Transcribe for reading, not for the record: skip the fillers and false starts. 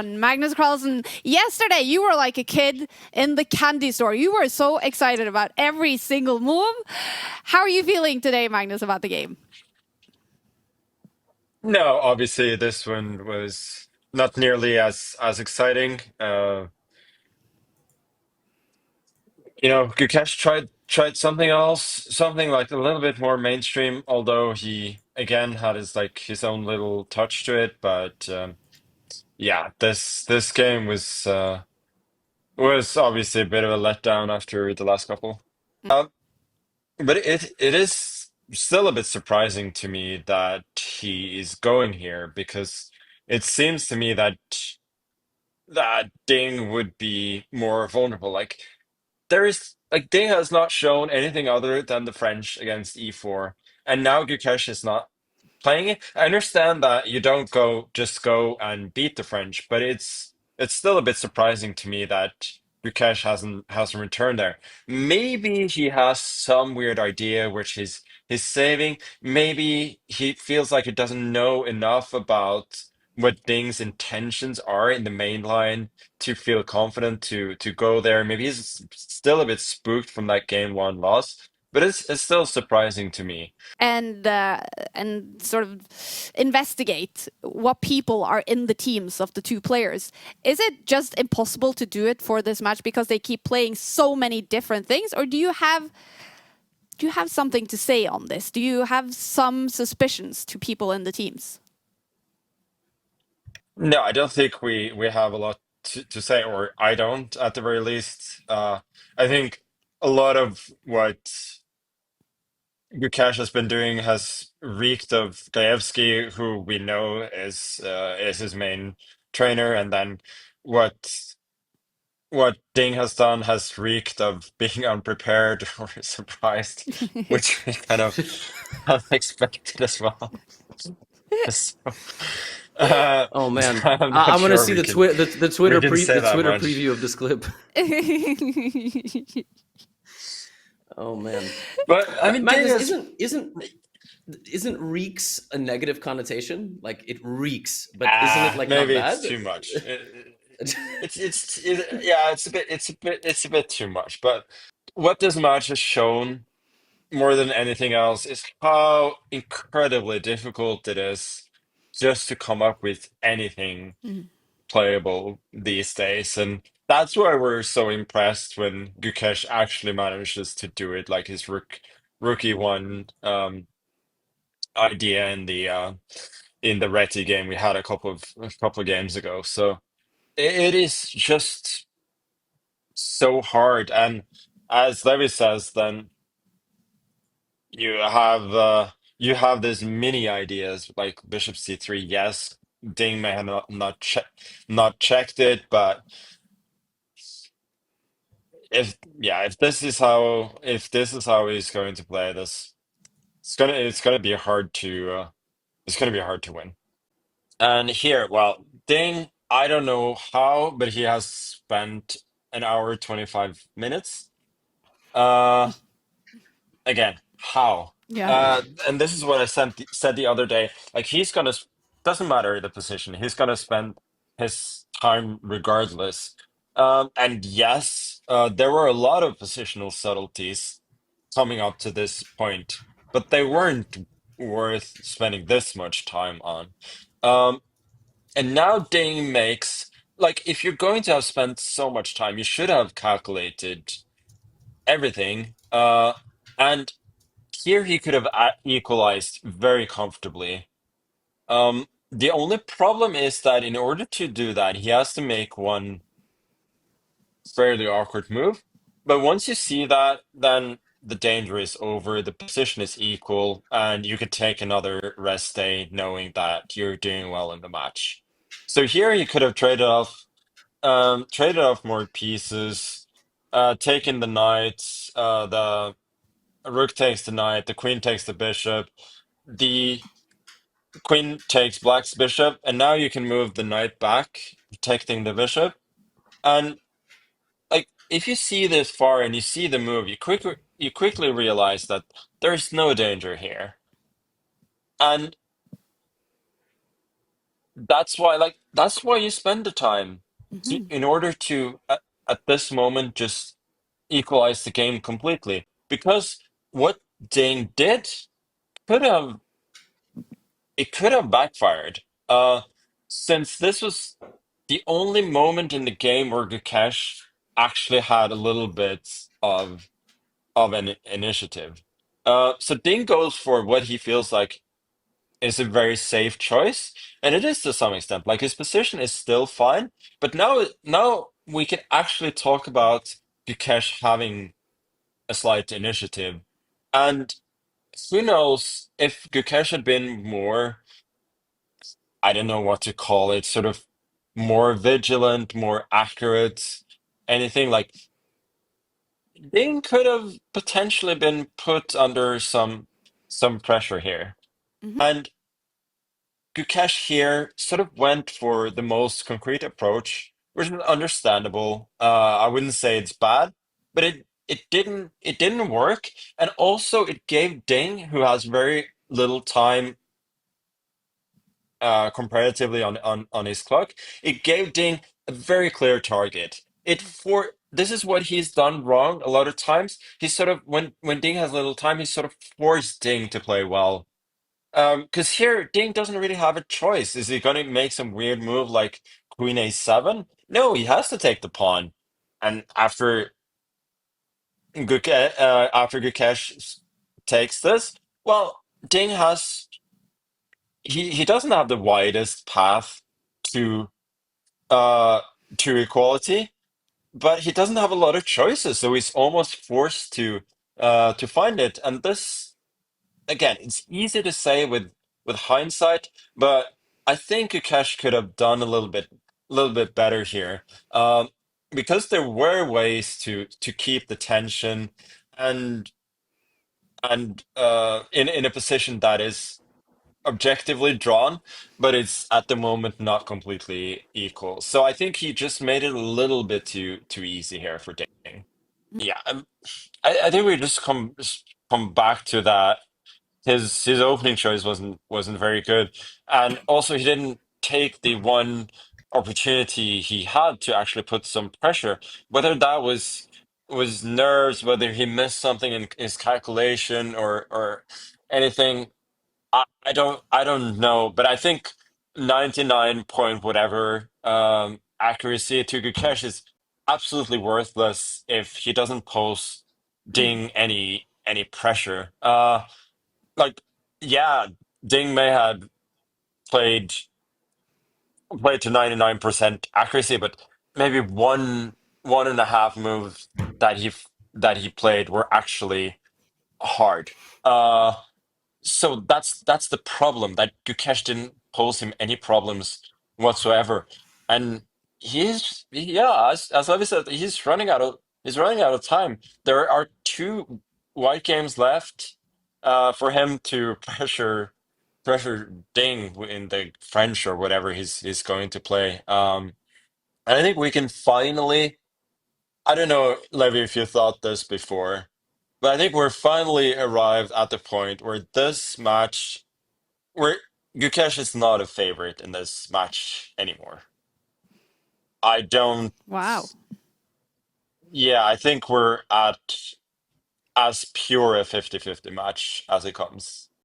Magnus Carlsen, yesterday you were like a kid in the candy store. You were so excited about every single move. How are you feeling today, Magnus, about the game? No, obviously this one was not nearly as exciting. Gukesh tried something else, something like a little bit more mainstream, although he again had his own little touch to it. But yeah, this game was obviously a bit of a letdown after the last couple. Um, but it is still a bit surprising to me that he is going here because it seems to me that Ding would be more vulnerable. There is Ding has not shown anything other than the French against E4, and now Gukesh is not playing it. I understand that you don't go and beat the French, but it's still a bit surprising to me that Gukesh hasn't returned there. Maybe he has some weird idea which he's saving. Maybe he feels like he doesn't know enough about what Ding's intentions are in the main line to feel confident to go there. Maybe he's still a bit spooked from that game one loss, but it's still surprising to me. And sort of investigate what people are in the teams of the two players. Is it just impossible to do it for this match because they keep playing so many different things, or do you have something to say on this? Do you have some suspicions to people in the teams? No, I don't think we have a lot to say, or I don't at the very least. I think a lot of what Gukash has been doing has reeked of Gaevsky, who we know is his main trainer, and then what what Ding has done has reeked of being unprepared or surprised, which we kind of unexpected as well. So, Oh man, I'm I not want to sure see the we Twitter can say the that Twitter much. preview of this clip. Oh man, But I mean, Ding Magnus, is. isn't reeks a negative connotation? Like it reeks, but isn't it Ah, like not maybe it's bad? too much. Yeah, it's a bit too much. But what this match has shown more than anything else is how incredibly difficult it is just to come up with anything playable these days. And that's why we're so impressed when Gukesh actually manages to do it, like his rookie one idea in the Reti game we had a couple of games ago. So it is just so hard. And as Levy says, then you have you have these mini ideas like Bishop C3. Yes, Ding may have not checked it, but if this is how he's going to play this, it's gonna be hard to win. And here, well, Ding, I don't know how, but he has spent an hour 25 minutes. Uh, Again, how? Yeah. And this is what I said the other day. Like doesn't matter the position. He's gonna spend his time regardless. And yes, there were a lot of positional subtleties coming up to this point, but they weren't worth spending this much time on. Um, and now Ding makes if you're going to have spent so much time, you should have calculated everything. And here he could have equalized very comfortably. The only problem is that in order to do that, he has to make one fairly awkward move. But once you see that, then the danger is over. The position is equal, and you could take another rest day knowing that you're doing well in the match. So here he could have traded off more pieces, taken the knight, the rook takes the knight, the queen takes the bishop, the queen takes black's bishop, and now you can move the knight back, protecting the bishop. And if you see this far and you see the move, you quickly realize that there's no danger here. And that's why that's why you spend the time Hmm. in order to at this moment just equalize the game completely. Because what Dane did could have it could have backfired. Since this was the only moment in the game where Gukesh actually had a little bit of an initiative. So Ding goes for what he feels like is a very safe choice, and it is to some extent. Like his position is still fine, but now we can actually talk about Gukesh having a slight initiative, and who knows if Gukesh had been more, I don't know what to call it, sort of more vigilant, more accurate, anything like Ding could have potentially been put under some pressure here. Hmm. And Gukesh here sort of went for the most concrete approach, which is understandable. I wouldn't say it's bad, but it didn't work. And also it gave Ding, who has very little time comparatively on his clock, it gave Ding a very clear target. This is what he's done wrong a lot of times. He's sort of when Ding has little time, he's sort of forced Ding to play well. Because here Ding doesn't really have a choice. Is he gonna make some weird move like Queen A7? No, he has to take the pawn. And after Gukesh takes this, well, Ding has he doesn't have the widest path to uh to equality, but he doesn't have a lot of choices, so he's almost forced to find it. And this again, it's easy to say with hindsight, but I think Ukesh could have done a little bit better here. Because there were ways to keep the tension and in a position that is objectively drawn, but it's at the moment not completely equal. So I think he just made it a little bit too easy here for Ding. Yeah, I think we just come back to that. His opening choice wasn't very good, and also he didn't take the one opportunity he had to actually put some pressure. Whether that was nerves, whether he missed something in his calculation or anything, I don't know, but I think 99 point whatever accuracy to Gukesh is absolutely worthless if he doesn't pose Ding any pressure. Like yeah, Ding may have played played to 99% accuracy, but maybe one and a half moves that he played were actually hard. So that's the problem, that Gukesh didn't pose him any problems whatsoever, and yeah, as Levi said, he's running out of time. There are two white games left, for him to pressure Ding in the French or whatever he's going to play. And I think we can finally. I don't know, Levi, if you thought this before, but I think we're finally arrived at the point where this match where Gukesh is not a favorite in this match anymore. I don't. Wow. Yeah, I think we're at as pure a 50-50 match as it comes.